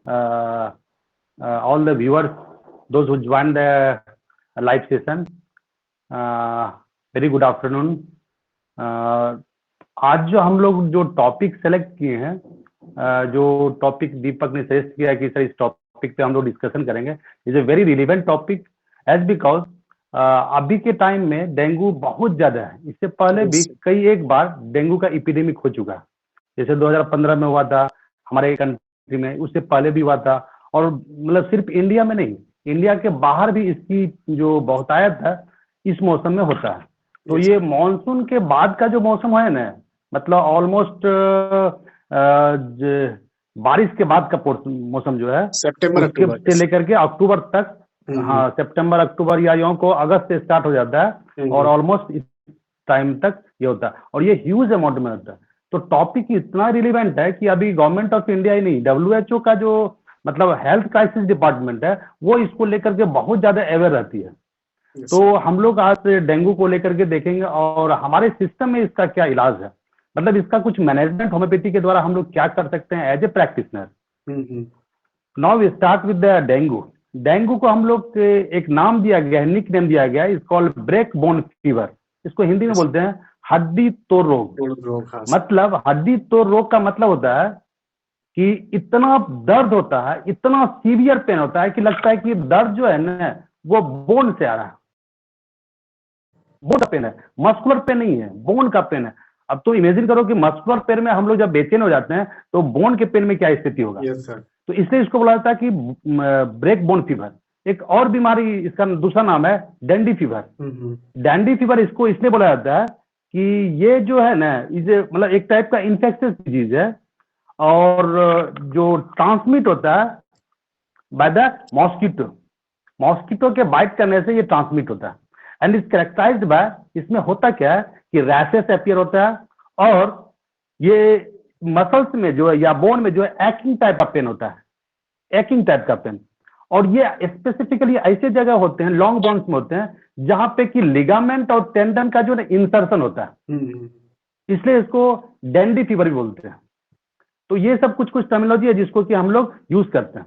all the viewers, those who joined the live session. Very good afternoon. आज जो हम लोग जो टॉपिक सेलेक्ट किए हैं, जो टॉपिक दीपक ने सजेस्ट किया कि सर इस टॉपिक पे हम लोग डिस्कशन करेंगे, is a very relevant topic as because अभी के टाइम में डेंगू बहुत ज्यादा है। इससे पहले भी कई एक बार डेंगू का एपिडेमिक हो चुका है, जैसे 2015 में हुआ था हमारे कंट्री में, उससे पहले भी हुआ था। और मतलब सिर्फ इंडिया में नहीं, इंडिया के बाहर भी इसकी जो बहुतायत है इस मौसम में होता है। तो ये मॉनसून के बाद का जो मौसम है ना, मतलब ऑलमोस्ट बारिश के बाद का मौसम जो है सितंबर से लेकर के अक्टूबर तक, हाँ सितंबर अक्टूबर या यूं को अगस्त से स्टार्ट हो जाता है और ऑलमोस्ट इस टाइम तक ये होता है और ये ह्यूज अमाउंट में होता है। तो टॉपिक इतना रिलेवेंट है कि अभी गवर्नमेंट ऑफ इंडिया ही नहीं, WHO का जो मतलब हेल्थ क्राइसिस डिपार्टमेंट है वो इसको लेकर के बहुत ज्यादा अवेयर रहती है। तो हम लोग आज डेंगू को लेकर के देखेंगे और हमारे सिस्टम में इसका क्या इलाज है, मतलब इसका कुछ मैनेजमेंट होम्योपैथी के द्वारा हम लोग क्या कर सकते हैं as a practitioner. Now we start with the dengue. Dengue को हम लोग एक नाम दिया गया है, निक नेम दिया गया है, is called break bone fever. इसको हिंदी में बोलते हैं हड्डी तोड़ रोग। मतलब हड्डी तोड़ रोग का मतलब होता है कि इतना दर्द होता है, इतना सीवियर पेन होता है कि लगता है कि दर्द जो है ना वो बोन से आ रहा है। बोन का पेन है, मस्कुलर पेन नहीं है, बोन का पेन है। अब तो इमेजिन करो कि मस्कुलर पेन में हम लोग जब बेचैन हो जाते हैं तो बोन के पेन में क्या स्थिति होगा। तो इसलिए इसको बोला जाता है कि ब्रेक बोन फीवर। एक और बीमारी, इसका दूसरा नाम है डैंडी फीवर। डैंडी फीवर इसको इसलिए बोला जाता है कि ये जो है ना, इसे मतलब एक टाइप का इन्फेक्शियस डिजीज है और जो ट्रांसमिट होता है बाय द मॉस्किटो। मॉस्किटो के बाइट करने से ये ट्रांसमिट होता है एंड इज कैरेक्टराइज्ड बाय, इसमें होता क्या है कि रैशेस अपीयर होता है और ये मसल्स में जो है या बोन में जो है एक्टिंग टाइप का पेन होता है, एक्टिंग टाइप का पेन। और ये स्पेसिफिकली ऐसे जगह होते हैं, लॉन्ग बोन्स में होते हैं जहां पे कि लिगामेंट और टेंडन का जो है इंसर्शन होता है, इसलिए इसको डैंडी फीवर भी बोलते हैं। तो ये सब कुछ टर्मिनोलॉजी है जिसको कि हम लोग यूज करते हैं।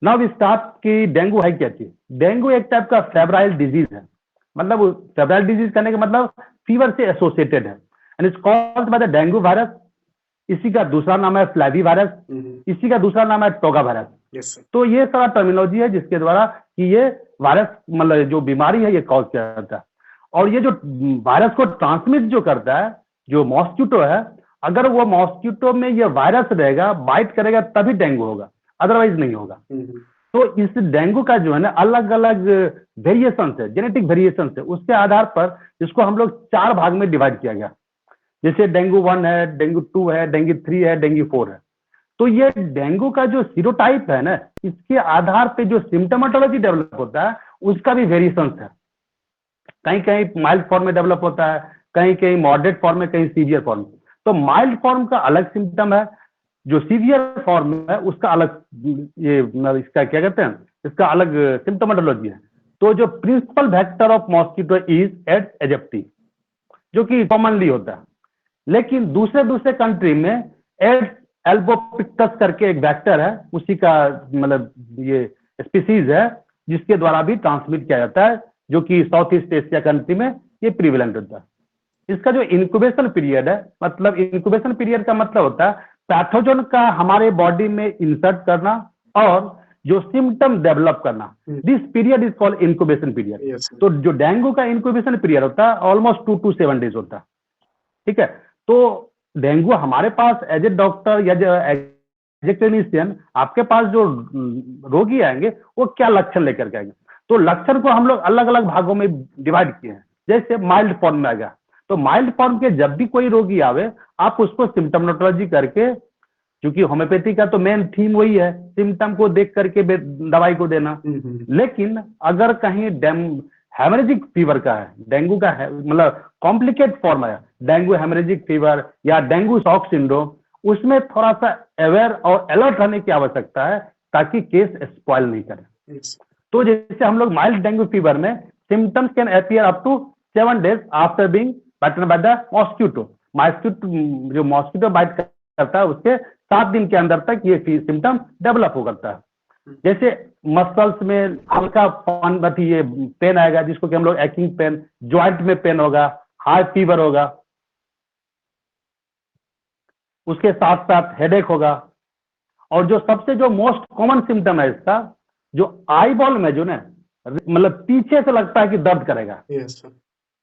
नाउ वी स्टार्ट कि डेंगू है क्या चीज। डेंगू एक टाइप का फेब्राइल डिजीज है, मतलब फेब्राइल डिजीज करने का मतलब फीवर से एसोसिएटेड है and it's called by the dengue virus. इसी का दूसरा नाम है फ्लैवी वायरस, इसी का दूसरा नाम है टोगा वायरस। तो ये सारा टर्मिनोलॉजी है जिसके द्वारा कि ये वायरस मतलब जो बीमारी है ये कॉज किया जाता है। और ये जो वायरस को ट्रांसमिट जो करता है जो मॉस्किटो है, अगर वो मॉस्किटो में ये वायरस रहेगा, बाइट करेगा तभी डेंगू होगा, अदरवाइज नहीं होगा। तो इस डेंगू का जो है ना अलग अलग वेरिएशन है, जेनेटिक वेरिएशन है, उसके आधार पर इसको हम लोग 4 भाग में डिवाइड किया गया। जैसे डेंगू 1 है, डेंगू 2 है, डेंगू 3 है, डेंगू 4 है। तो ये डेंगू का जो सीरोटाइप है ना, इसके आधार पे जो सिम्टोमेटोलॉजी डेवलप होता है उसका भी वेरिएशन है। कहीं कहीं माइल्ड फॉर्म में डेवलप होता है, कहीं कहीं मॉडरेट फॉर्म में, कहीं सीवियर फॉर्म में। तो माइल्ड फॉर्म का अलग सिम्टम है, जो सीवियर फॉर्म है उसका अलग, ये इसका क्या कहते हैं, इसका अलग सिम्टोमेटोलॉजी है। तो जो principal vector of mosquito is Aedes aegypti, जो कि कॉमनली होता है। लेकिन दूसरे कंट्री में एड्स एल्बोपिक्टस करके एक वेक्टर है, उसी का मतलब ये स्पीसीज है जिसके द्वारा भी ट्रांसमिट किया जाता है, जो कि साउथ ईस्ट एशिया कंट्री में ये प्रिवेलेंट होता है। इसका जो इंक्यूबेशन पीरियड है, मतलब इंक्यूबेशन पीरियड का मतलब होता है पैथोजन का हमारे बॉडी में इंसर्ट करना और जो सिम्टम डेवलप करना, this period is called incubation period. तो जो डेंगू का इंक्यूबेशन पीरियड होता है ऑलमोस्ट 2 to 7 डेज होता है। ठीक है, तो डेंगू हमारे पास एज ए डॉक्टर या एज ए क्लिनिशियन, आपके पास जो रोगी आएंगे वो क्या लक्षण लेकर के आएंगे। तो लक्षण को हम लोग अलग अलग भागों में डिवाइड किए हैं। जैसे माइल्ड फॉर्म में आ गया, तो माइल्ड फॉर्म के जब भी कोई रोगी आवे, आप उसको सिम्टोमेटोलॉजी करके, क्योंकि होम्योपैथी का तो मेन थीम वही है, सिम्टम को देख करके दवाई को देना। लेकिन अगर कहीं हेमरेजिक फीवर का है, डेंगू का है, मतलब कॉम्प्लिकेट फॉर्म है डेंगू हेमरेजिक फीवर या डेंगू शॉक सिंड्रोम, उसमें थोड़ा सा अवेयर और अलर्ट रहने की आवश्यकता है ताकि केस स्पॉइल नहीं करे। तो जैसे हम लोग माइल्ड डेंगू फीवर में symptoms can appear up to 7 days after being bitten by the mosquito. जो मॉस्किटो बाइट करता है उसके 7 दिन के अंदर तक ये सिम्टम डेवलप हो करता है। जैसे मसल्स में हल्का ये पेन आएगा, जिसको कि हम लोग एक्टिंग पेन, ज्वाइंट में पेन होगा, हाई फीवर होगा, उसके साथ साथ हेडेक होगा, और जो सबसे जो मोस्ट कॉमन सिम्टम है इसका, जो आई बॉल में जो ना मतलब पीछे से लगता है कि दर्द करेगा,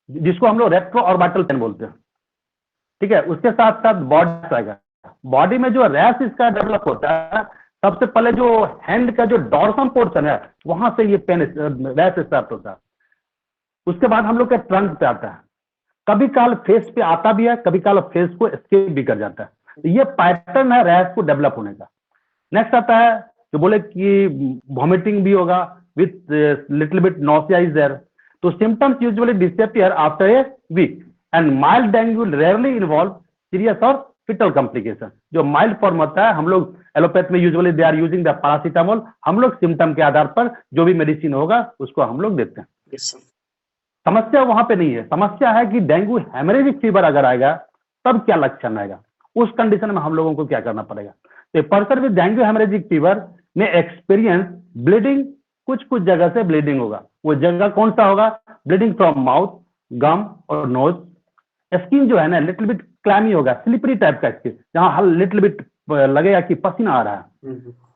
जिसको हम लोग रेट्रो ऑर्बिटल पेन बोलते हैं। ठीक है, उसके साथ साथ बॉडी आएगा, बॉडी में जो रैश इसका डेवलप होता है, सबसे पहले जो हैंड का जो डॉर्सम पोर्शन है वहां से ये पेन रैश स्टार्ट होता है। उसके बाद हम लोग के ट्रंक पे आता है, कभी काल फेस पे आता भी है, कभी काल फेस को एस्केप भी कर जाता है। तो ये पैटर्न है रैश को डेवलप होने का। नेक्स्ट आता है जो बोले कि वॉमिटिंग भी होगा with little bit nausea is there. तो symptoms usually disappear after a week and mild dengue rarely involve serious और फिटल कॉम्प्लिकेशन। जो माइल्ड फॉर्म होता है, हम लोग एलोपैथ में usually they are using the paracetamol, हम लोग सिम्टम के आधार पर जो भी मेडिसिन होगा उसको हम लोग देते हैं। Yes, sir. समस्या वहां पे नहीं है, समस्या है कि डेंगू हेमरेजिक फीवर अगर आएगा तब क्या लक्षण आएगा, उस कंडीशन में हम लोगों को क्या करना पड़ेगा। तो person with dengue haemorrhagic fever में एक्सपीरियंस ब्लीडिंग, कुछ कुछ जगह से ब्लीडिंग होगा। वो जगह कौन सा होगा? ब्लीडिंग फ्रॉम माउथ, गम और नोज। स्किन जो है ना लिटिल बिट क्लैमी होगा, स्लिपरी टाइप का स्किन, जहां लिटिल बिट लगेगा कि पसीना आ रहा है।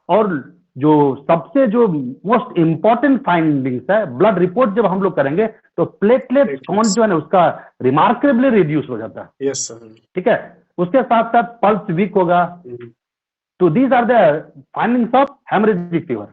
और जो सबसे जो मोस्ट इंपॉर्टेंट फाइंडिंग्स है, ब्लड रिपोर्ट जब हम लोग करेंगे तो प्लेटलेट काउंट जो है ना उसका रिमार्केबली रिड्यूस हो जाता है। Yes, sir. ठीक है, उसके साथ साथ पल्स वीक होगा। तो these are the findings of haemorrhagic fever.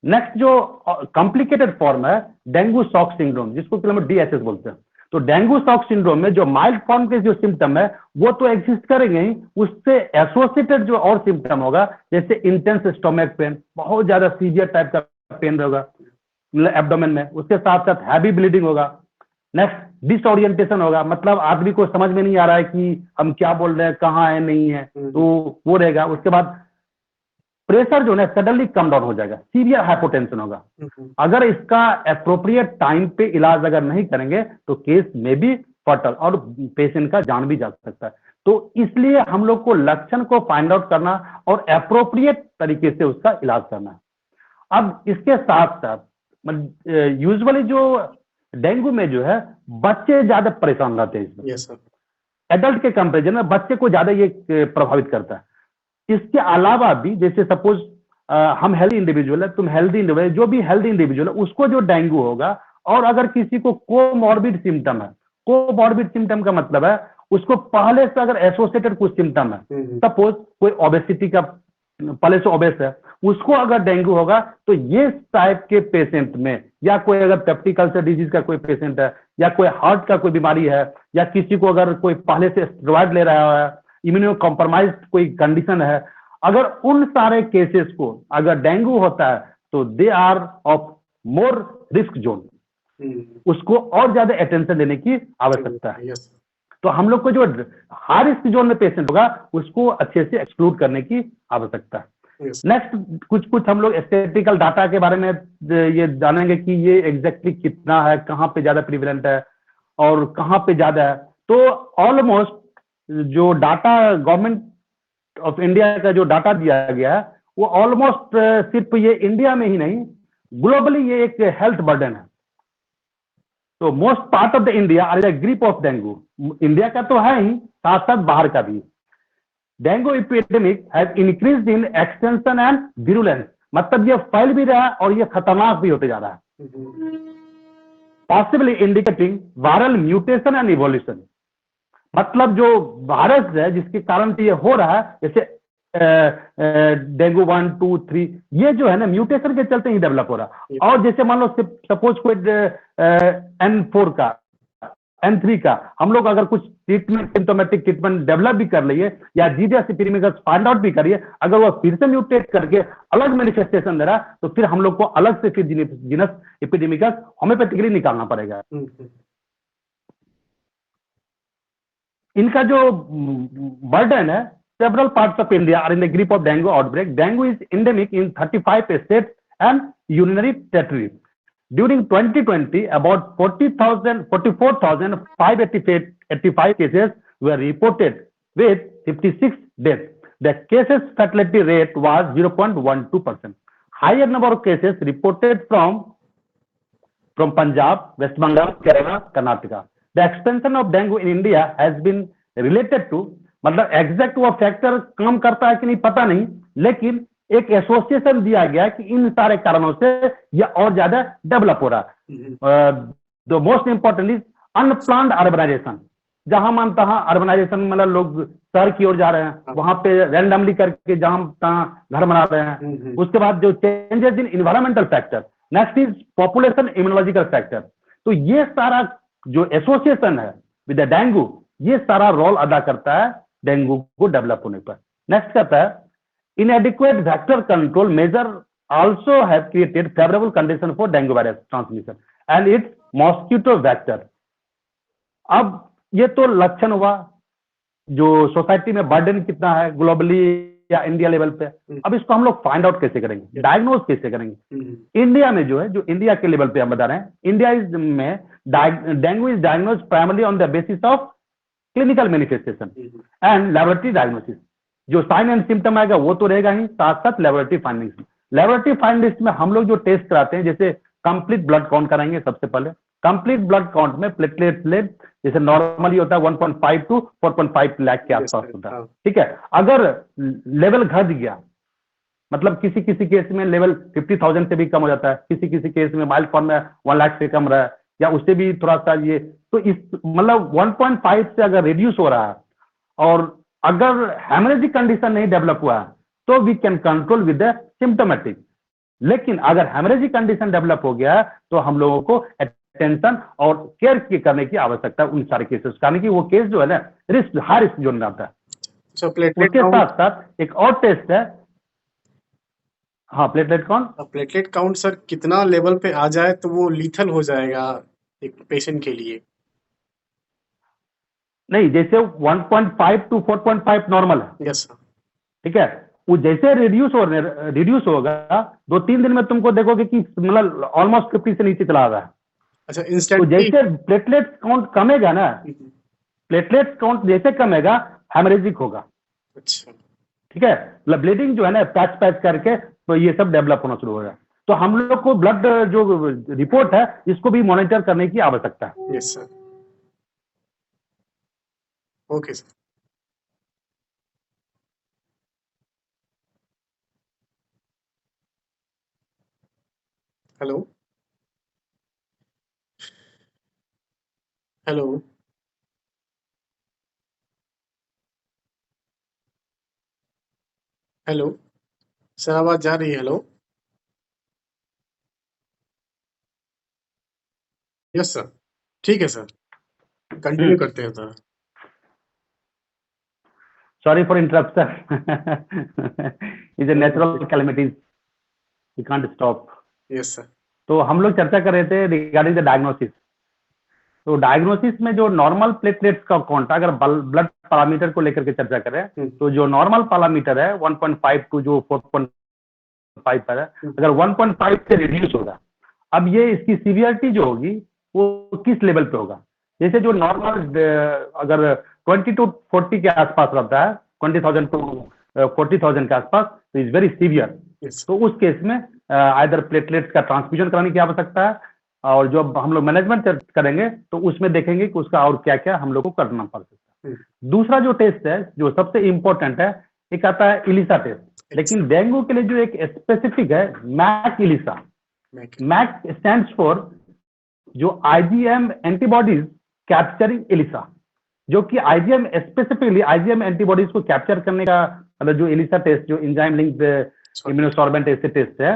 Next जो कॉम्प्लिकेटेड फॉर्म है डेंगू शॉक सिंड्रोम, जिसको कि हम DSS बोलते हैं। तो डेंगू शॉक सिंड्रोम में जो माइल्ड फॉर्म के जो सिम्टम है वो तो एग्जिस्ट करेंगे ही, उससे एसोसिएटेड जो और सिम्टम होगा, जैसे इंटेंस स्टोमक पेन, बहुत ज्यादा सीवियर टाइप का पेन होगा एब्डोमेन में, उसके साथ साथ हैवी ब्लीडिंग होगा। नेक्स्ट डिसओरिएंटेशन होगा, मतलब आदमी को समझ में नहीं आ रहा है कि हम क्या बोल रहे हैं, कहाँ है, नहीं है, तो वो रहेगा। उसके बाद प्रेशर जो है सडनली कम डाउन हो जाएगा, सीवियर हाइपोटेंशन होगा। अगर इसका अप्रोप्रिएट टाइम पे इलाज अगर नहीं करेंगे तो केस में भी फटल और पेशेंट का जान भी जा सकता है। तो इसलिए हम लोग को लक्षण को फाइंड आउट करना और अप्रोप्रिएट तरीके से उसका इलाज करना है। अब इसके साथ साथ यूजुअली जो डेंगू में जो है बच्चे ज्यादा परेशान रहते हैं इसमें। Yes, sir. एडल्ट के कंपेरिजन में बच्चे को ज्यादा ये प्रभावित करता है। इसके अलावा भी जैसे सपोज हम हेल्दी इंडिविजुअल है, तुम हेल्दी इंडिविजुअल, जो भी हेल्दी इंडिविजुअल है उसको जो डेंगू होगा, और अगर किसी को कोमॉर्बिड सिम्टम है, कोमॉर्बिड सिम्टम का मतलब है उसको पहले से अगर एसोसिएटेड कुछ सिम्टम है, सपोज कोई ओबेसिटी का पहले से ओबेस है, उसको अगर डेंगू होगा तो ये टाइप के पेशेंट में, या कोई अगर पेप्टिक अल्सर डिजीज का कोई पेशेंट है, या कोई हार्ट का कोई बीमारी है, या किसी को अगर कोई पहले से स्टेरॉइड ले रहा है, इम्यूनो कॉम्प्रोमाइज कोई कंडीशन है, अगर उन सारे केसेस को अगर डेंगू होता है तो they are of more risk zone, उसको और ज्यादा अटेंशन देने की आवश्यकता है। Yes. तो हम लोग को जो हाई रिस्क जोन में पेशेंट होगा उसको अच्छे से एक्सक्लूड करने की आवश्यकता है। Yes. नेक्स्ट कुछ हम लोग स्टैटिस्टिकल डाटा के बारे में ये जानेंगे कि ये एग्जैक्टली कितना है, कहाँ पे ज्यादा प्रिवेलेंट है और कहाँ पे ज्यादा है। तो ऑलमोस्ट जो डाटा गवर्नमेंट ऑफ इंडिया का जो डाटा दिया गया है वो ऑलमोस्ट सिर्फ ये इंडिया में ही नहीं, ग्लोबली ये एक हेल्थ बर्डन है। तो most part of the India are the grip of dengue. India का तो है ही, साथ साथ बाहर का भी। Dengue epidemic has increased in extension and virulence, मतलब ये फैल भी रहा है और ये खतरनाक भी होते जा रहा है। Possibly indicating viral mutation and evolution, मतलब जो वायरस है जिसके कारण से ये हो रहा है, जैसे डेंगू 1, 2, 3, ये जो है ना म्यूटेशन के चलते ही डेवलप हो रहा है। और जैसे मान लो सपोज कोई N4 का, N3 का हम लोग अगर कुछ ट्रीटमेंट, सिम्टोमेटिक ट्रीटमेंट डेवलप भी कर लिए या जीडियस एपिडेमिकस फाइंड आउट भी करिए, अगर वो फिर से म्यूटेट करके अलग मैनिफेस्टेशन दे रहा तो फिर हम लोग को अलग से फिर जीनस एपिडेमिकस होम्योपैथिकली निकालना पड़ेगा। इनका जो बर्डन है, several parts of India are in the grip of dengue outbreak. Dengue is endemic in 35 states and union territories. During 2020, about 44,585 cases were reported with 56 deaths. The cases fatality rate was 0.12%. Higher number of cases reported from Punjab, West Bengal, Kerala, Karnataka. The expansion of dengue in India has been related to, मतलब exact वो factor काम करता है कि नहीं पता नहीं, लेकिन एक एसोसिएशन दिया गया कि इन सारे कारणों से यह और ज्यादा डेवलप हो रहा है। The most important is unplanned urbanisation, जहां मन तहां अर्बनाइजेशन, मतलब लोग शहर की ओर जा रहे हैं, वहां पे रैंडमली करके जहां तहां घर बना रहे हैं। उसके बाद जो changes in environmental factor, next is population immunological factor. तो ये सारा जो एसोसिएशन है विद द डेंगू, ये सारा रोल अदा करता है डेंगू को डेवलप होने पर। नेक्स्ट कहता है इनएडिक्वेट vector control measure also have created favourable condition for dengue virus transmission and it's mosquito vector. अब ये तो लक्षण हुआ जो सोसाइटी में बर्डन कितना है ग्लोबली या इंडिया लेवल पे। अब इसको हम लोग फाइंड आउट कैसे करेंगे, डायग्नोज कैसे करेंगे। इंडिया में जो है, जो इंडिया के लेवल पे हम बता रहे हैं, इंडिया इज में dengue is diagnose primarily on the basis of clinical manifestation and laboratory diagnosis. जो साइन एंड सिम्टम आएगा वो तो रहेगा ही, साथ साथ लेबोरेटरी फाइंडिंग्स। लेबोरेटरी फाइंडिंग्स में हम लोग जो टेस्ट कराते हैं, जैसे कंप्लीट ब्लड काउंट कराएंगे सबसे पहले। कंप्लीट ब्लड काउंट में प्लेटलेट जैसे नॉर्मली होता है 1.5 to 4.5 लाख के आसपास होता है, ठीक है। अगर लेवल घट गया, मतलब किसी किसी केस में लेवल 50,000 से भी कम हो जाता है, किसी किसी केस में माइल्ड फॉर्म में 1 लाख से कम रहा है या उससे भी थोड़ा सा ये, तो इस मतलब 1.5 से अगर रिड्यूस हो रहा है और अगर हेमरेजिक कंडीशन नहीं डेवलप हुआ है तो we can control with the symptomatic. लेकिन अगर हेमरेजिक कंडीशन डेवलप हो गया तो हम लोगों को टेंशन और केयर करने की आवश्यकता है उन सारे केसेस, कारण कि वो केस जो है ना रिस्क, हाई रिस्क जोन में आता है। उसके साथ साथ एक और टेस्ट है, हाँ platelet count. Platelet count sir कितना लेवल पे आ जाए तो वो लीथल हो जाएगा एक पेशेंट के लिए? नहीं, जैसे 1.5 to 4.5 नॉर्मल है, यस सर, ठीक है। वो जैसे रिड्यूस होगा 2-3 दिन में तुमको देखोगे कि मतलब ऑलमोस्ट 50 से नीचे चला रहा है। अच्छा, तो इंस्टेंट जैसे प्लेटलेट काउंट कमेगा ना, प्लेटलेट काउंट जैसे कमेगा हेमरेजिक होगा। अच्छा, ठीक है, मतलब ब्लीडिंग जो है ना पैच पैच करके तो ये सब डेवलप होना शुरू होगा। तो हम लोग को ब्लड जो रिपोर्ट है इसको भी मॉनिटर करने की आवश्यकता है। Yes sir, okay sir. Hello hello hello sir, आवाज जा रही है? हेलो, यस सर, ठीक है सर, कंटिन्यू करते हैं sir. Sorry for interruption, is a natural calamities, we can't stop. Yes sir, तो हम लोग चर्चा कर रहे थे रिगार्डिंग द डायग्नोसिस। तो डायग्नोसिस में जो नॉर्मल प्लेटलेट्स का काउंट, अगर ब्लड पैरामीटर को लेकर के चर्चा करें तो जो नॉर्मल पैरामीटर है 1.5 टू जो 4.5 पर है, अगर 1.5 से रिड्यूस होगा, अब ये इसकी सीवियरिटी जो होगी वो किस लेवल पे होगा। जैसे जो नॉर्मल अगर 20 to 40 के आसपास रहता है, 20,000 to 40,000 के आसपास, तो इज वेरी सीवियर। तो उस केस में आइदर प्लेटलेट्स का ट्रांसफ्यूजन कराने की आवश्यकता है, और जब हम लोग मैनेजमेंट करेंगे तो उसमें देखेंगे कि उसका और क्या क्या हम लोग को करना पड़ सकता है। दूसरा जो टेस्ट है जो सबसे इंपॉर्टेंट है, एक आता है इलिसा टेस्ट। लेकिन डेंगू के लिए जो एक स्पेसिफिक है Mac Elisa. Mac stands for जो आईजीएम एंटीबॉडीज कैप्चरिंग इलिसा, जो कि आईजीएम स्पेसिफिकली आईजीएम एंटीबॉडीज को कैप्चर करने का मतलब जो इलिसा टेस्ट, जो एंजाइम लिंक्ड इम्यूनोसॉर्बेंट ऐसे टेस्ट है,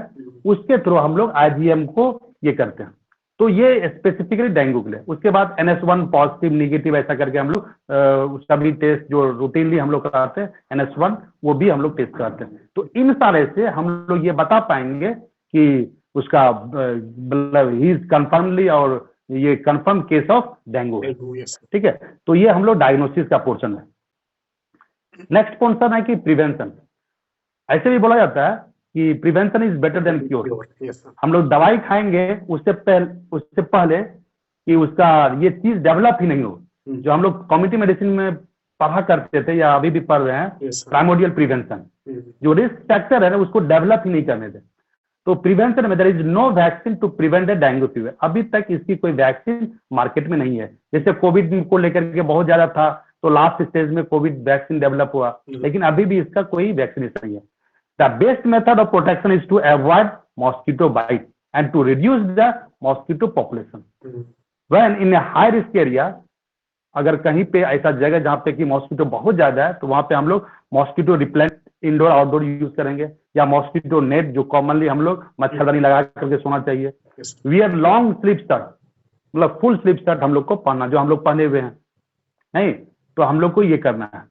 उसके थ्रू हम लोग आईजीएम को ये करते हैं। तो ये स्पेसिफिकली डेंगू के लिए। उसके बाद NS1 पॉजिटिव नेगेटिव ऐसा करके हम लोग सभी टेस्ट जो रूटीनली हम लोग कराते हैं NS1 वो भी हम लोग टेस्ट कराते हैं। तो इन सारे से हम लोग ये बता पाएंगे कि उसका मतलब ही इज कंफर्मली और ये कंफर्म केस ऑफ डेंगू है, ठीक है। तो ये हम लोग डायग्नोसिस का पोर्शन है। नेक्स्ट पोर्शन है कि प्रिवेंशन। ऐसे भी बोला जाता है कि prevention is better than cure. हम लोग दवाई खाएंगे उससे पहले कि उसका ये चीज डेवलप ही नहीं हो। जो हम लोग कम्युनिटी मेडिसिन में पढ़ा करते थे या अभी भी पढ़ रहे हैं, Yes, sir. प्राइमोडियल प्रिवेंशन, जो रिस्क फैक्टर है ना उसको डेवलप ही नहीं करने थे। तो प्रिवेंशन में there is no vaccine to prevent the dengue fever, अभी तक इसकी कोई वैक्सीन मार्केट में नहीं है। जैसे कोविड को लेकर के बहुत ज्यादा था, तो लास्ट स्टेज में कोविड वैक्सीन डेवलप हुआ, लेकिन अभी भी इसका कोई वैक्सीनेशन नहीं है। The best method of protection is to avoid mosquito bite and to reduce the mosquito population when in a high risk area. अगर कहीं पे ऐसा जगह जहाँ पे कि मॉस्किटो बहुत ज्यादा है, तो वहां पे हम लोग mosquito repellent indoor outdoor use करेंगे, या मॉस्किटो नेट जो कॉमनली हम लोग मच्छरदानी लगा करके सोना चाहिए। वियर लॉन्ग स्लीप शर्ट, मतलब फुल स्लीप शर्ट हम लोग को पहनना, जो हम लोग पहने हुए हैं नहीं, तो हम लोग को ये करना है।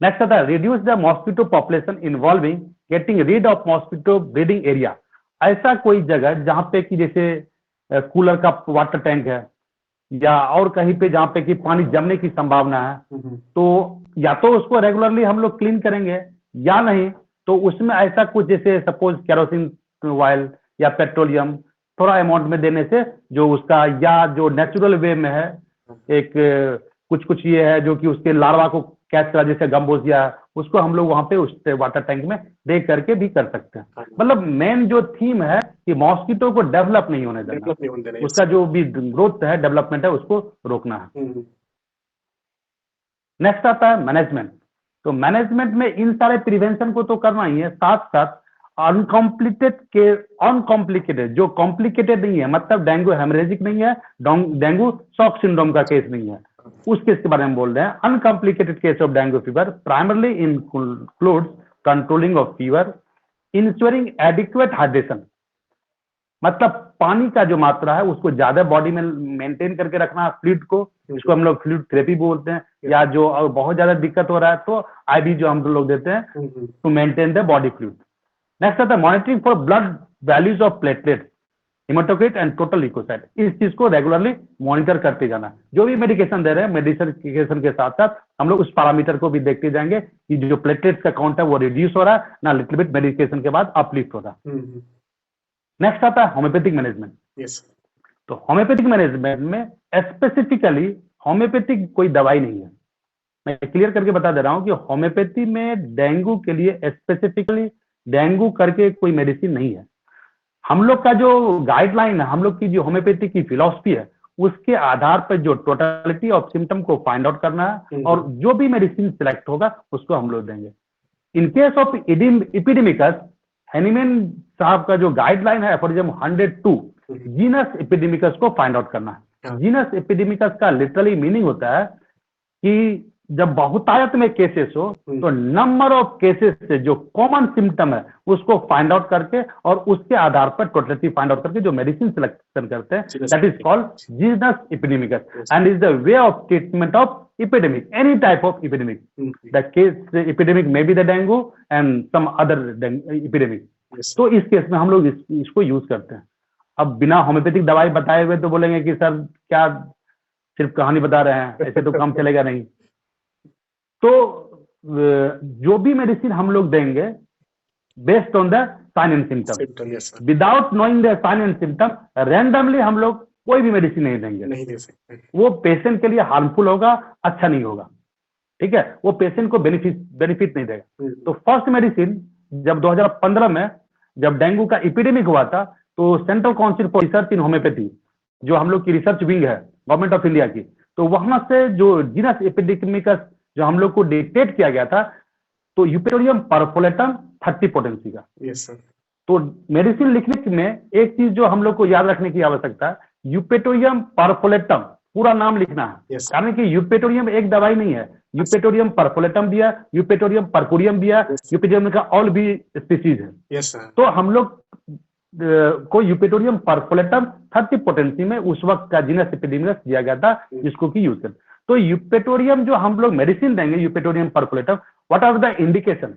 नेक्स्ट आता है reduce the mosquito population involving getting read of mosquito breeding area. ऐसा कोई जगह जहां पे कि जैसे कूलर का वाटर टैंक है या और कहीं पे जहाँ पे कि पानी जमने की संभावना है, तो या तो उसको रेगुलरली हम लोग क्लीन करेंगे, या नहीं तो उसमें ऐसा कुछ जैसे सपोज केरोसिन ऑयल या पेट्रोलियम थोड़ा अमाउंट में देने से जो उसका, या जो नेचुरल वे में है एक कुछ ये है जो कि उसके लार्वा को कैच करा, जैसे गम्बोसिया, उसको हम लोग वहां पे उस वाटर टैंक में दे करके भी कर सकते हैं। मतलब मेन जो थीम है कि मॉस्किटो को डेवलप नहीं होने देना, उसका जो भी ग्रोथ है, डेवलपमेंट है, उसको रोकना है। नेक्स्ट आता है मैनेजमेंट। तो मैनेजमेंट में इन सारे प्रिवेंशन को तो करना ही है, साथ साथ अनकॉम्प्लिकेटेड जो कॉम्प्लिकेटेड नहीं है, मतलब डेंगू हेमरेजिक नहीं है, डेंगू शॉक सिंड्रोम का केस नहीं है, उस केस के बारे में बोल रहे हैं। Uncomplicated case of dengue fever primarily includes controlling of fever, ensuring adequate hydration, मतलब पानी का जो मात्रा है उसको ज्यादा बॉडी में मेंटेन करके रखना, फ्लूइड को, इसको हम लोग फ्लूइड थेरेपी बोलते हैं, या जो बहुत ज्यादा दिक्कत हो रहा है तो आईवी जो हम लोग देते हैं to maintain the body fluid. Next आता है monitoring for blood values of platelet, haematocrit and total leukocyte, इस चीज को रेगुलरली मॉनिटर करते जाना। जो भी मेडिकेशन दे रहे हैं, मेडिकेशन के साथ साथ हम लोग उस पैरामीटर को भी देखते जाएंगे कि जो प्लेटलेट्स का काउंट है वो रिड्यूस हो रहा है ना, लिटिल बिट मेडिकेशन के बाद अपलिफ्ट हो रहा है। नेक्स्ट आता है होम्योपैथिक मैनेजमेंट। यस, तो होम्योपैथिक मैनेजमेंट में स्पेसिफिकली होम्योपैथिक कोई दवाई नहीं है, मैं क्लियर करके बता दे रहा हूं कि होम्योपैथी में डेंगू के लिए स्पेसिफिकली डेंगू करके कोई मेडिसिन नहीं है। हम लोग का जो गाइडलाइन है, हम लोग की जो होम्योपैथी की फिलॉसफी है, उसके आधार पर जो टोटलिटी ऑफ सिम्टम को फाइंड आउट करना है, और जो भी मेडिसिन सिलेक्ट होगा उसको हम लोग देंगे। In case of epidemicus, Hahnemann साहब का जो गाइडलाइन है एफोरिज्म 102, जीनस एपिडेमिकस को फाइंड आउट करना है। जीनस एपिडेमिकस का लिटरली मीनिंग होता है कि जब बहुतायत में केसेस हो तो नंबर ऑफ केसेस से जो कॉमन सिम्टम है उसको फाइंड आउट करके और उसके आधार पर टोटलिटी फाइंड आउट करके जो मेडिसिन सिलेक्शन करते हैं, that is called genus epidemicus and is the way of treatment of epidemic, any type of epidemic. The case epidemic may be the dengue and some other epidemic. तो इस case में हम लोग इसको use करते हैं। अब बिना होम्योपैथिक दवाई बताए हुए तो बोलेंगे कि सर क्या सिर्फ कहानी बता रहे हैं, ऐसे तो काम चलेगा नहीं। तो जो भी मेडिसिन हम लोग देंगे based on the sign and symptom, without knowing the sign and symptom randomly हम लोग कोई भी मेडिसिन नहीं देंगे, नहीं दे सकते, वो पेशेंट के लिए हार्मफुल होगा, अच्छा नहीं होगा, ठीक है, वो पेशेंट को बेनिफिट नहीं देगा। तो फर्स्ट मेडिसिन जब 2015 में जब डेंगू का एपिडेमिक हुआ था, तो central council for research in homeopathy, जो हम लोग की रिसर्च विंग है गवर्नमेंट ऑफ इंडिया की, तो वहां से जो जीनस एपिडेमिकस जो हम लोग को डिक्टेट किया गया था, तो यूपेटोरियम परफोलेटम 30 पोटेंसी का। Yes sir. तो मेडिसिन लिखने में एक चीज जो हम लोग को याद रखने की आवश्यकता है, यूपेटोरियम परफोलेटम पूरा नाम लिखना है, कारण कि यूपेटोरियम एक दवाई नहीं है, यूपेटोरियम परफोलेटम भी है, यूपेटोरियम परपुरियम भी है, यूपेटोरियम का ऑल भी स्पीसीज है। Yes sir. तो हम लोग को यूपेटोरियम परफोलेटम 30 पोटेंसी में उस वक्त का जीनस एपिडेमिकस दिया गया था, जिसको की यूज कर। तो यूपेटोरियम जो हम लोग मेडिसिन देंगे eupatorium perfoliatum, what are the indication?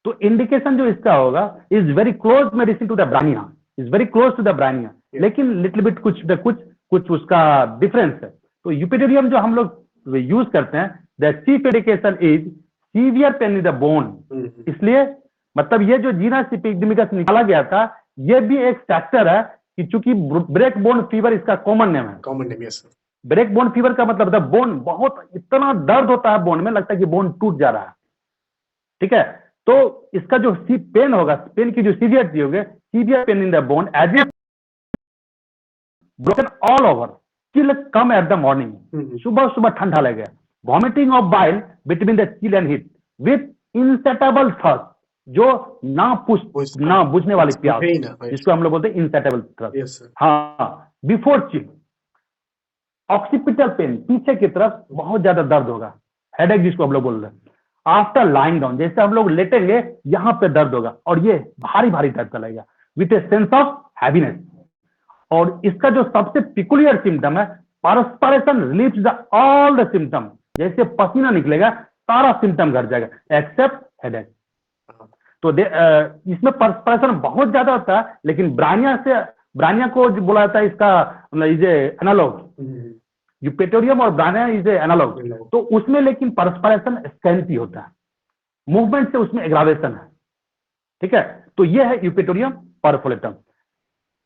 तो इंडिकेशन जो इसका होगा is very close medicine to the bryonia, is very close to the bryonia, लेकिन लिटिल बिट कुछ उसका डिफरेंस है। तो यूपेटोरियम जो हम लोग यूज करते हैं, the chief indication is severe pain in the bone. इसलिए मतलब ये जो जीनस एपिडेमिकस निकाला गया था, ये भी एक फैक्टर है कि चूंकि ब्रेक बोन फीवर इसका कॉमन नेम है, common name. Yes sir. Break bone fever का मतलब है बोन बहुत इतना दर्द होता है, बोन में लगता है कि बोन टूट जा रहा है, ठीक है। तो इसका जो पेन होगा, पेन की जो सीवियरिटी होगी, severe pain in the bone as if broken all over, chill come at the morning, सुबह सुबह ठंडा लगे, vomiting of bile between the chill and heat with insatiable thirst, जो ना बुझने वाली प्यास, जिसको हम लोग बोलते हैं इंसेटेबल थर्स्ट। हाँ, बिफोर चिल, ऑक्सीपिटल पेन, पीछे की तरफ बहुत ज्यादा दर्द होगा, हेडेक जिसको हम लोग बोल रहे हैं। आफ्टर लाइंग डाउन, जैसे हम लोग लेटेंगे यहां पे दर्द होगा और ये भारी भारी दर्द लगेगा with a sense of heaviness. और इसका जो सबसे पिकुलियर सिम्टम है, perspiration relieves the all the symptom, जैसे पसीना निकलेगा सारा सिम्टम घट जाएगा एक्सेप्ट हेडेक। तो इसमें परस्पिरेशन बहुत ज्यादा होता है, लेकिन ब्रानिया को जो बोला जाता है इसका इज एनालॉग, यूपेटोरियम और ब्रानिया इज एनालॉग। तो उसमें लेकिन परस्पिरेशन स्कैंटी होता है, मूवमेंट से उसमें एग्रावेशन है, ठीक है। तो ये है यूपेटोरियम परफोलेटम।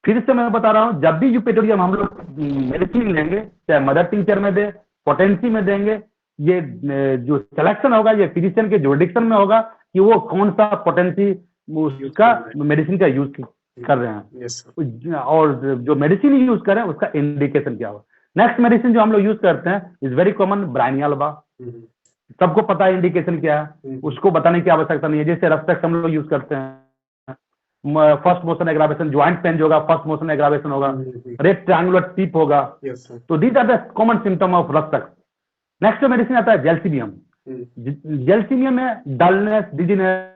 फिर से मैं बता रहा हूं, जब भी यूपेटोरियम हम लोग मेडिसिन लेंगे, चाहे मदर टिंचर में दे, पोटेंसी में देंगे, ये जो सिलेक्शन होगा ये फिजिशियन के जुरिडिक्शन में होगा कि वो कौन सा पोटेंसी उसका मेडिसिन का यूज कर रहे हैं, और जो मेडिसिन यूज कर रहे हैं उसका इंडिकेशन क्या होगा। नेक्स्ट मेडिसिन जो हम लोग यूज करते हैं इज वेरी कॉमन, ब्राइनियाल्बा। सबको पता है इंडिकेशन क्या है, उसको बताने की आवश्यकता नहीं है। जैसे रेस्पेक्ट हम लोग यूज करते हैं, first motion aggravation, joint pain जो होगा फर्स्ट मोशन एग्रावेशन होगा, रेड ट्रायंगुलर टिप होगा। तो these are the common symptom of respect. Next medicine आता है जेल्सिमियम। जेल्सिमियम में डलनेस, डिजीनेस,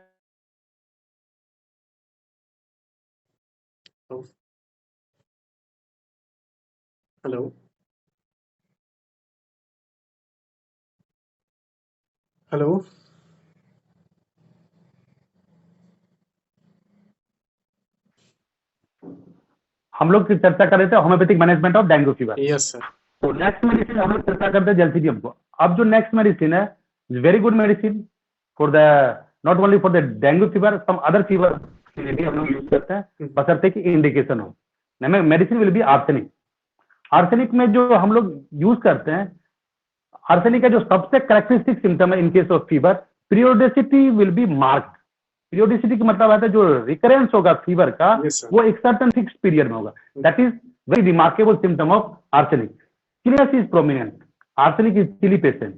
हेलो हेलो हम लोग चर्चा कर रहे थे homeopathic management of dengue fever. Yes sir. तो नेक्स्ट मेडिसिन हम लोग चर्चा करते हैं जेल्सिमियम को। अब जो नेक्स्ट मेडिसिन है is very good medicine for the not only for the dengue fever, some other fever के लिए भी हम लोग यूज करते हैं, बशर्ते कि इंडिकेशन हो। Medicine will be arsenic. Arsenic में जो हम लोग यूज करते हैं, आर्सेनिक का जो सबसे कैरेक्टरिस्टिक सिम्टम है in case of fever, periodicity will be marked. Periodicity का मतलब आता है जो रिकरेंस होगा फीवर का, वो एक सर्टेन फिक्स पीरियड में होगा। That is very remarkable symptom of arsenic. Chilliness is prominent, arsenic is chilly patient,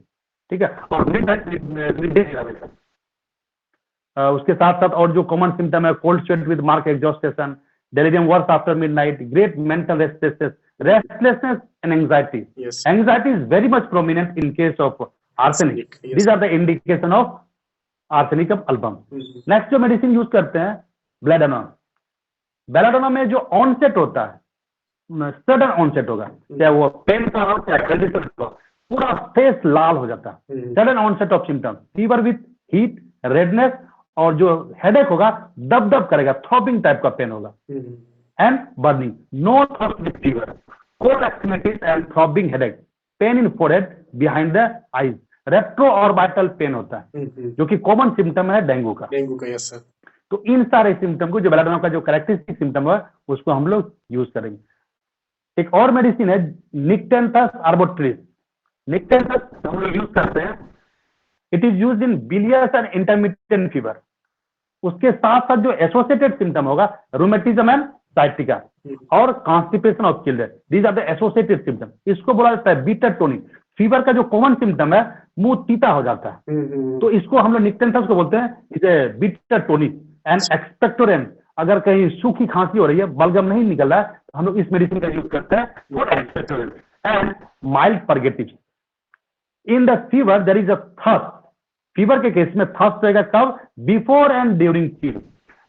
ठीक है। और उसके साथ साथ और जो कॉमन सिम्टम है, cold sweat with marked exhaustion, delirium worse after midnight, great mental restlessness and anxiety. Yes. Anxiety is very much prominent in case of arsenic. Yes. These are the indication of arsenicum album. Next जो medicine use करते हैं belladonna. Belladonna में जो onset होता है sudden onset होगा, चाहे वो पेन का हो चाहे कंडीशन का, पूरा फेस लाल हो जाता है। Sudden onset of symptom, fever with heat, redness, और जो हेडेक होगा दब दब करेगा, थ्रॉबिंग टाइप का पेन होगा, and burning, no thirst with fever, cold extremities and throbbing headache, pain in forehead behind the eyes, retroorbital pain होता है, जो कि कॉमन सिम्टम है डेंगू का। Yes sir. तो इन सारे सिम्टम को, जो बेलाडोना का जो कैरेक्टरिस्टिक सिम्टम है, उसको हम लोग यूज करेंगे। एक और मेडिसिन है निक्टेंथस आर्बोट्रिस। निक्टेंथस हम लोग यूज करते हैं, it is used in bilious and intermittent fever. उसके साथ साथ जो एसोसिएटेड सिम्टम होगा रूमेटिज्म एंड साइटिका और constipation of children, these are the associated symptom. इसको बोला जाता है बीटर टोनिक। फीवर का जो कॉमन सिम्टम है मुंह तीता हो जाता है, तो इसको हम लोग निक्टेंथस को बोलते हैं इसे बीटर टोनिक एंड एक्सपेक्टोरेंट। अगर कहीं सूखी खांसी हो रही है, बलगम नहीं निकल रहा है, तो हम लोग इस मेडिसिन का यूज करते हैं for expectorant and mild purgative. In the fever there is a thirst. Fever के केस में थर्स्ट रहेगा कब? Before and during chill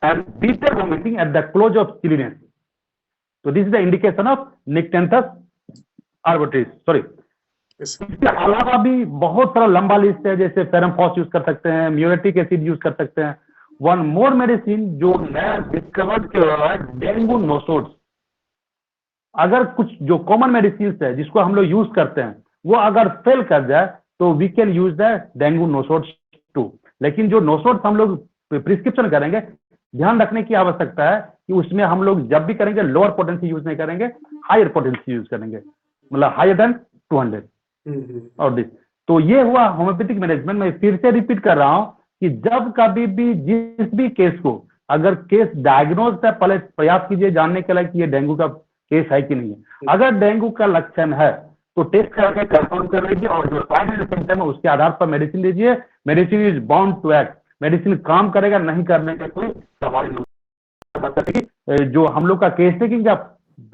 and bitter vomiting at the close of chilliness. तो this is the indication of nyctanthes arbortristis. Sorry, इसके अलावा भी बहुत सारा लंबा लिस्ट है, जैसे फेरमफॉस यूज कर सकते हैं, म्यूरेटिक एसिड यूज कर सकते हैं। वन मोर मेडिसिन जो नया डिस्कवर्ड किया हुआ है, डेंगू नोसोड्स। अगर कुछ जो कॉमन मेडिसिन है जिसको हम लोग यूज करते हैं वो अगर फेल कर जाए तो we can use the dengue nosodes too. लेकिन जो नोसोड्स हम लोग प्रिस्क्रिप्शन करेंगे, ध्यान रखने की आवश्यकता है कि उसमें हम लोग जब भी करेंगे लोअर पोटेंसी यूज नहीं करेंगे, हायर पोटेंसी यूज करेंगे, मतलब हायर देन 200 और दिस। तो ये हुआ होम्योपैथिक मैनेजमेंट। मैं फिर से रिपीट कर रहा हूं कि जब कभी भी जिस भी केस को, अगर केस डायग्नोज है, पहले प्रयास कीजिए जानने के लिए कि ये डेंगू का केस है कि नहीं है। अगर डेंगू का लक्षण है तो टेस्ट करके कंफर्म कर लीजिए, और जो साइन एंड सिम्टम है उसके आधार पर मेडिसिन लीजिए। Medicine is bound to act. Medicine काम करेगा, नहीं करने का कोई सवाल नहीं। जो हम लोग का केस टेकिंग का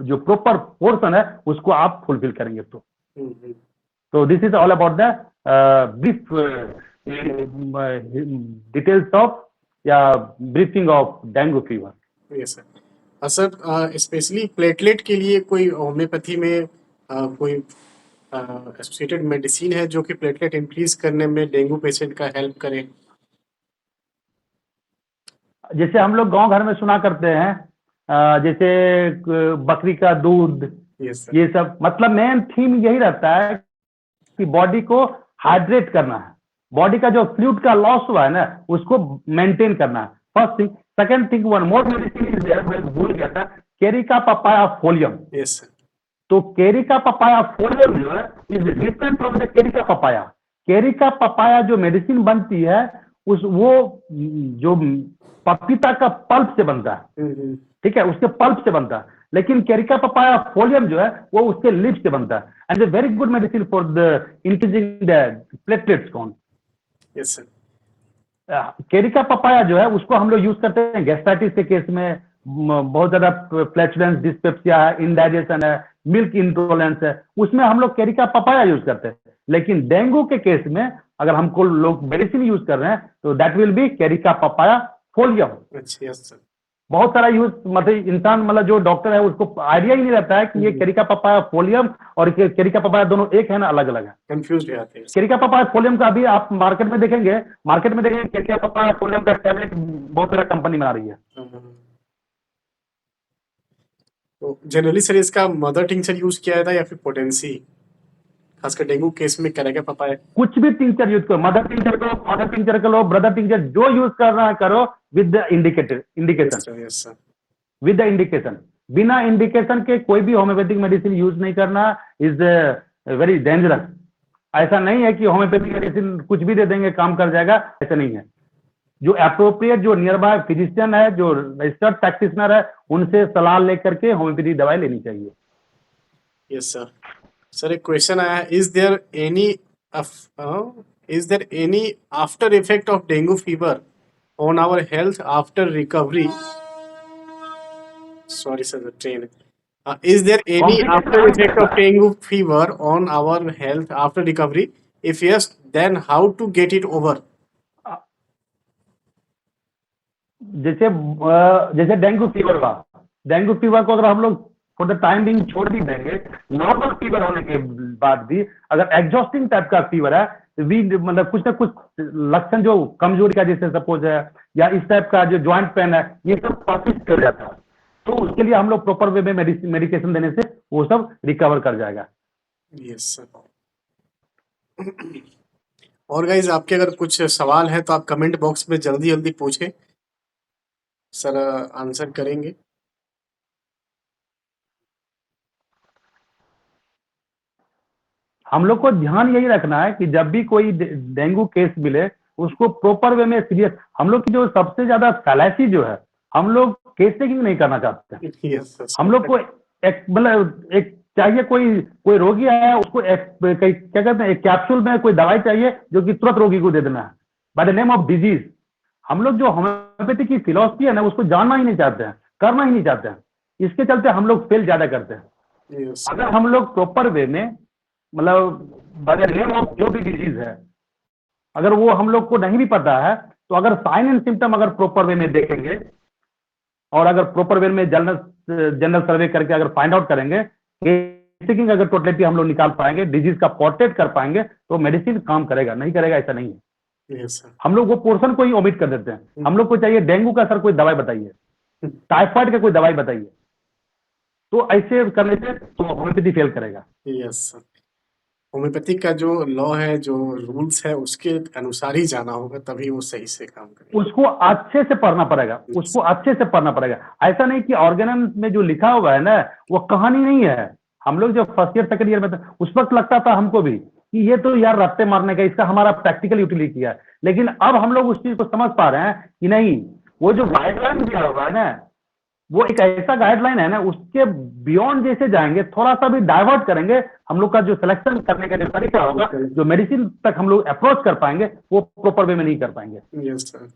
जो प्रॉपर पोर्शन है उसको आप फुलफिल करेंगे। तो this is all about the brief details of या briefing of dengue fever. Yes sir. Sir specially platelet के लिए कोई होम्योपैथी में कोई एसोसिएटेड मेडिसिन है जो कि प्लेटलेट इंक्रीज करने में डेंगू पेशेंट का हेल्प करे? जैसे हम लोग गांव घर में सुना करते हैं, जैसे बकरी का दूध, ये सब, मतलब मेन थीम यही रहता है कि बॉडी को हाइड्रेट करना है। बॉडी का जो फ्लूइड का लॉस हुआ है ना, उसको मेंटेन करना है, first thing. Second thing, one more medicine is there, मैं भूल गया था, carica papaya folium. Yes sir. तो केरिका पपाया फोलियम जो है is different from the carica papaya. Carica papaya जो मेडिसिन बनती है वो जो पपीता का पल्प से बनता है, ठीक है, उसके पल्प से बनता है। लेकिन केरिका पपाया फोलियम जो है वो उसके लिप से बनता है, and a very good medicine for the increasing the platelets count. Yes sir. Carica papaya जो है उसको हम लोग यूज करते हैं गैस्ट्राइटिस के केस में। बहुत ज्यादा फ्लैचुलेंस, डिस्पेप्सिया है, इंडाइजेशन है, मिल्क इंटॉलरेंस है, उसमें हम लोग केरिका पपाया यूज करते हैं। लेकिन डेंगू के केस में अगर हमको लोग मेडिसिन यूज कर रहे हैं तो that will be carica papaya folium. Yes sir. बहुत सारा यूज, मतलब इंसान, मतलब जो डॉक्टर है उसको आइडिया ही नहीं रहता है कि ये केरिका पपाया फोलियम और केरिका पपाया दोनों एक है ना, अलग अलग है, कंफ्यूज हो जाते हैं। केरिका पपाया फोलियम का अभी आप मार्केट में देखेंगे केरिका पपाया फोलियम का टैबलेट बहुत सारा कंपनी बना रही है। तो जनरली सर इसका मदर टिंचर यूज किया जाता है या फिर पोटेंसी, खासकर डेंगू केस में केरिका पपाया? कुछ भी टिंचर यूज करो, मदर टिंचर करो, फादर टिंचर करो, ब्रदर टिंचर, जो यूज करना है करो with the indication. Yes sir. With the indication. बिना इंडिकेशन के कोई भी होम्योपैथिक मेडिसिन यूज नहीं करना, इज वेरी डेंजरस। ऐसा नहीं है कि होम्योपैथिक मेडिसिन कुछ भी दे देंगे काम कर जाएगा, ऐसा नहीं है। जो अप्रोप्रिएट, जो नियर बाय फिजिशियन है, जो रजिस्टर्ड प्रैक्टिशनर है, उनसे सलाह लेकर के होम्योपैथी दवाई लेनी चाहिए। Yes sir. सर एक क्वेश्चन आया है, is there any after effect of dengue fever on our health after recovery? Sorry sir, the train. Is there any after effect of dengue fever on our health after recovery? If yes, then how to get it over? जैसे dengue fever का, dengue fever को अगर हम लोग for the time being छोड़ भी देंगे, normal fever होने के बाद भी अगर एग्जॉस्टिंग टाइप का फीवर है, मतलब कुछ ना कुछ लक्षण जो कमजोरी का, जैसे सपोज है, या इस टाइप का जो ज्वाइंट पेन है, ये सब परसिस्ट कर जाता है, तो उसके लिए हम लोग प्रॉपर वे में मेडिकेशन देने से वो सब रिकवर कर जाएगा। Yes sir. और गाइज आपके अगर कुछ सवाल है तो आप कमेंट बॉक्स में जल्दी जल्दी पूछें, सर आंसर करेंगे। हम लोग को ध्यान यही रखना है कि जब भी कोई डेंगू केस मिले उसको प्रॉपर वे में सीरियस, हम लोग की जो सबसे ज्यादा फैलेसी जो है, हम लोग केस टेकिंग नहीं करना चाहते हैं। हम लोग को मतलब एक चाहिए, कोई रोगी आया उसको क्या कहते हैं, एक कैप्सूल में कोई दवाई चाहिए जो कि तुरंत रोगी को दे देना है by the name of disease. हम लोग जो होम्योपैथी की फिलॉसफी है ना, उसको जानना ही नहीं चाहते हैं, करना ही नहीं चाहते हैं। इसके चलते हम लोग फेल ज्यादा करते हैं। अगर हम लोग प्रॉपर वे में, मतलब बाय द नेम ऑफ जो भी डिजीज है, अगर वो हम लोग को नहीं भी पता है, तो अगर साइन एंड सिम्टम अगर प्रॉपर वे में देखेंगे और अगर प्रॉपर वे में जनरल सर्वे करके अगर फाइंड आउट करेंगे, अगर टोटलिटी हम लोग निकाल पाएंगे, डिजीज का पोर्ट्रेट कर पाएंगे, तो मेडिसिन काम करेगा, नहीं करेगा ऐसा नहीं है। हम लोग वो पोर्शन को ही ओमिट कर देते हैं। हम लोग को चाहिए डेंगू का सर कोई दवाई बताइए, टाइफाइड का कोई दवाई बताइए, तो ऐसे करने से तो होम्योपैथी फेल करेगा। यस, होम्योपैथी का जो लॉ है, जो रूल्स है, उसके अनुसार ही जाना होगा, तभी वो सही से काम करेगा। उसको अच्छे से पढ़ना पड़ेगा, उसको अच्छे से पढ़ना पड़ेगा। ऐसा नहीं कि ऑर्गेनम में जो लिखा हुआ है ना, वो कहानी नहीं है। हम लोग जब फर्स्ट ईयर सेकंड ईयर में थे उस वक्त लगता था हमको भी कि ये तो यार रट्टे मारने का, इसका हमारा प्रैक्टिकल यूटिलिटी है। लेकिन अब हम लोग उस चीज को समझ पा रहे हैं कि नहीं, वो जो गाइडलाइन दिया हुआ है ना, वो एक ऐसा गाइडलाइन है ना, उसके बियॉन्ड जैसे जाएंगे, थोड़ा सा भी डाइवर्ट करेंगे, हम लोग का जो सिलेक्शन करने का जो तरीका होगा, जो मेडिसिन तक हम लोग अप्रोच कर पाएंगे, वो प्रॉपर वे में नहीं कर पाएंगे। Yes sir.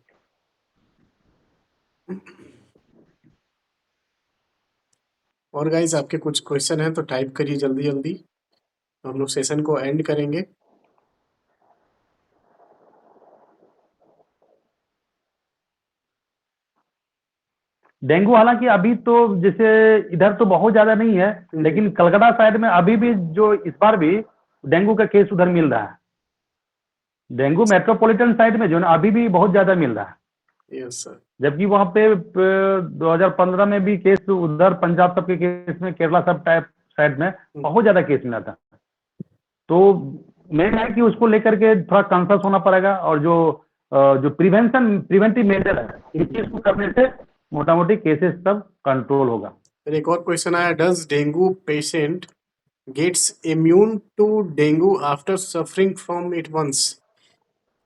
और गाइस आपके कुछ क्वेश्चन हैं तो टाइप करिए जल्दी जल्दी, हम लोग सेशन को एंड करेंगे। डेंगू हालांकि अभी तो जैसे इधर तो बहुत ज्यादा नहीं है, लेकिन कलकत्ता साइड में अभी भी जो इस बार भी डेंगू का केस उधर मिल रहा है। डेंगू मेट्रोपॉलिटन साइड में जो ना अभी भी बहुत ज्यादा मिल रहा है। Yes sir. जबकि वहां पे 2015 में भी केस उधर पंजाब सब के केस में, केरला सब टाइप साइड में बहुत ज्यादा केस मिला था। तो मेन है कि उसको लेकर के थोड़ा कॉन्शियस होना पड़ेगा, और जो प्रिवेंटिव मेजर है, इस चीज को करने से मोटा मोटी केसेस सब कंट्रोल होगा। फिर एक और क्वेश्चन आया, does dengue patient gets immune to dengue after suffering from it once?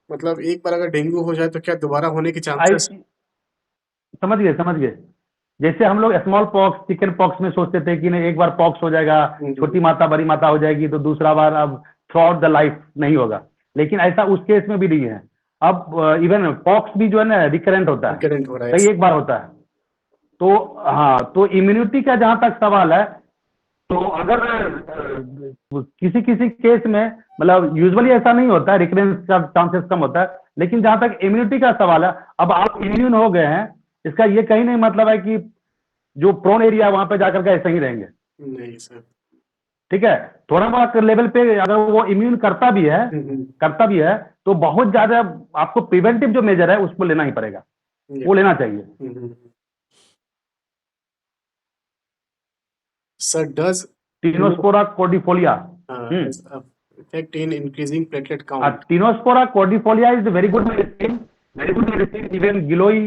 मतलब एक बार अगर डेंगू हो जाए तो क्या दोबारा होने के चांसेस? समझ गए। जैसे हम लोग स्मॉल पॉक्स, चिकन पॉक्स में सोचते थे कि नहीं, एक बार पॉक्स हो जाएगा, छोटी माता बड़ी माता हो जाएगी, तो दूसरा बार अब थ्रू आउट द लाइफ नहीं होगा। लेकिन ऐसा उस केस में भी नहीं है। अब इवन पॉक्स भी जो है ना रिकरेंट होता है, रिकरेंट हो रहा है। कई एक बार होता है। तो हाँ, तो इम्यूनिटी का जहां तक सवाल है, तो अगर किसी किसी केस में, मतलब यूजुअली ऐसा नहीं होता है, रिकरेंस का चांसेस कम होता है। लेकिन जहां तक इम्यूनिटी का सवाल है, अब आप इम्यून हो गए हैं, इसका ये कहीं नहीं मतलब है कि जो प्रोन एरिया वहां पे जाकर के ऐसे ही रहेंगे। नहीं सर। ठीक है, थोड़ा बहुत लेवल पे अगर वो इम्यून करता भी है तो बहुत ज्यादा आपको प्रिवेंटिव जो मेजर है उसको लेना ही पड़ेगा, वो लेना चाहिए। Sir does Tinospora cordifolia effect in increasing platelet count? Tinospora cordifolia is very good medicine, even giloy,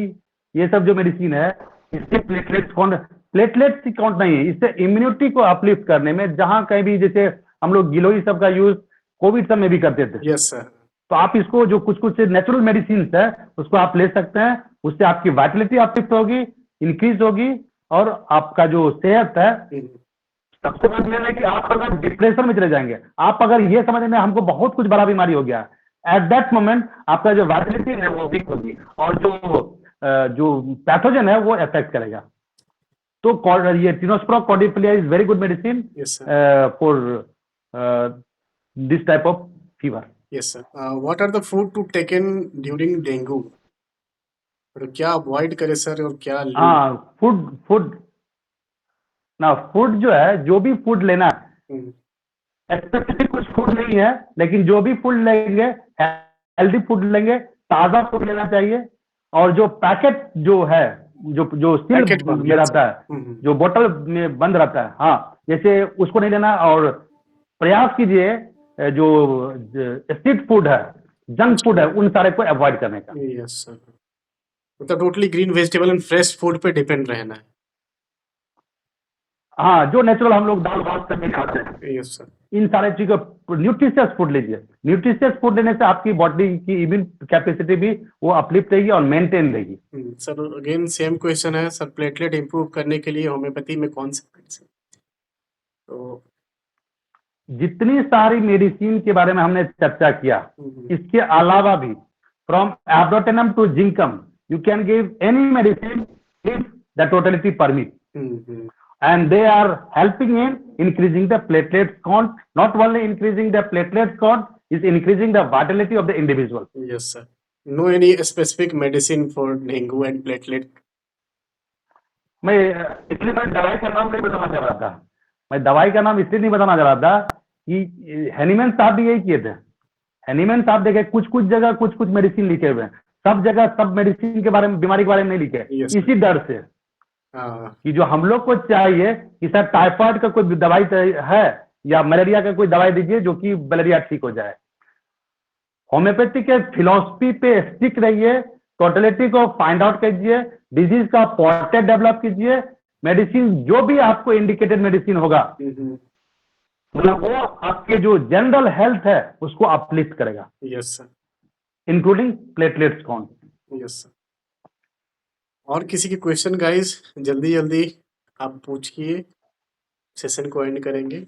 ये सब जो मेडिसिन है, इससे प्लेटलेट्स की काउंट नहीं है, इससे इम्यूनिटी को अपलिफ्ट करने में, जहां कहीं भी, जैसे हम लोग गिलोई सब का यूज कोविड सब में भी करते थे। Yes sir. तो आप इसको जो कुछ कुछ नेचुरल मेडिसिन है उसको आप ले सकते हैं, उससे आपकी वाइटलिटी अपलिफ्ट होगी, इंक्रीज होगी, और आपका जो सेहत है, सबसे बड़ी बात है कि आप अगर डिप्रेशन में चले जाएंगे, आप अगर ये समझ में हमको बहुत कुछ बड़ा बीमारी हो गया, एट दैट मोमेंट आपका जो वाइटलिटी है वो वीक होगी, और जो पैथोजन है वो अफेक्ट करेगा। तो ये tinospora cordifolia is very good medicine for this type of fever. Yes sir. What are the food to taken during dengue? क्या अवॉइड करे सर, और क्या? हाँ, फूड ना, फूड जो है, जो भी फूड लेना है, स्पेसिफिक कुछ फूड नहीं है, लेकिन जो भी फूड लेंगे हेल्दी फूड लेंगे, ताजा फूड लेना चाहिए। और जो पैकेट जो है, जो सील में रहता है, जो बोतल में बंद रहता है, हाँ, जैसे उसको नहीं लेना। और प्रयास कीजिए जो स्ट्रीट फूड है, जंक फूड है, उन सारे को अवॉइड करने का। Yes sir. मतलब totally green vegetable and fresh food पे डिपेंड रहना है। हाँ, जो नेचुरल हम लोग दाल भात करके खाते हैं। Yes sir. इन सारे चीजों, न्यूट्रिशियस फूड लीजिए। न्यूट्रिशियस फूड लेने से आपकी बॉडी की इम्यून कैपेसिटी भी वो अपलिफ्ट रहेगी और मेंटेन रहेगी। सर अगेन सेम क्वेश्चन है सर, प्लेटलेट इंप्रूव करने के लिए होम्योपैथी में कौन सा मेडिसिन? तो जितनी सारी मेडिसिन के बारे में हमने चर्चा किया, इसके अलावा भी from abrotanum to zincum you can give any medicine if the totality permit, and they are helping in increasing the platelet count. Not only increasing the platelet count, is increasing the vitality of the individual. Yes sir. No any specific medicine for dengue and platelet? मैं इसलिए मैं दवाई का नाम नहीं बताना चाह रहा था, मैं दवाई का नाम इसलिए नहीं बताना चाह रहा था कि हैनीमैन साहब भी यही किए थे। हैनीमैन साहब देखे कुछ कुछ जगह कुछ कुछ मेडिसिन लिखे हुए हैं, सब जगह सब मेडिसिन के बारे में, बीमारी के बारे में नहीं लिखे। Yes, इसी डर से कि जो हम लोग को चाहिए कि सर टाइफाइड का कोई दवाई है या मलेरिया का कोई दवाई दीजिए जो कि मलेरिया ठीक हो जाए। होम्योपैथी के फिलॉसफी पे स्टिक रहिए, टोटलिटी को फाइंड आउट कीजिए, डिजीज का पोर्ट्रेट डेवलप कीजिए, मेडिसिन जो भी आपको इंडिकेटेड मेडिसिन होगा मतलब वो आपके जो जनरल हेल्थ है उसको अपलिफ्ट करेगा, yes sir, including platelets count. Yes sir. और किसी के क्वेश्चन गाइस, जल्दी जल्दी आप पूछिए, सेशन को एंड करेंगे।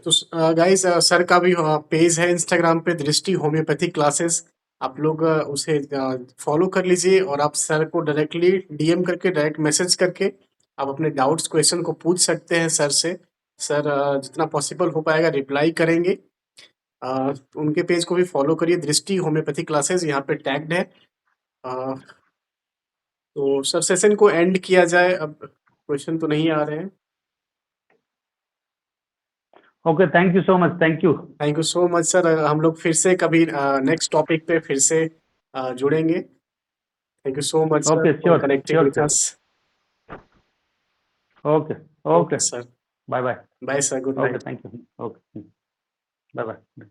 तो गाइस सर का भी पेज है इंस्टाग्राम पे, दृष्टि होम्योपैथी क्लासेस। आप लोग उसे फॉलो कर लीजिए और आप सर को डायरेक्टली डीएम करके, डायरेक्ट मैसेज करके आप अपने डाउट्स क्वेश्चन को पूछ सकते हैं सर से। सर जितना पॉसिबल हो पाएगा रिप्लाई करेंगे। उनके पेज को भी फॉलो करिए, दृष्टि होम्योपैथी क्लासेस यहाँ पे टैग्ड है। तो सर सेशन को एंड किया जाए, अब क्वेश्चन तो नहीं आ रहे हैं। Okay, thank you so much, thank you. Thank you so much sir. हम लोग फिर से कभी नेक्स्ट टॉपिक पे फिर से जुड़ेंगे। Thank you so much sir okay, for sure connecting sure with sir. Us. Okay okay, okay sir, bye bye. Bye sir, good okay, night. Thank you. Okay, bye bye.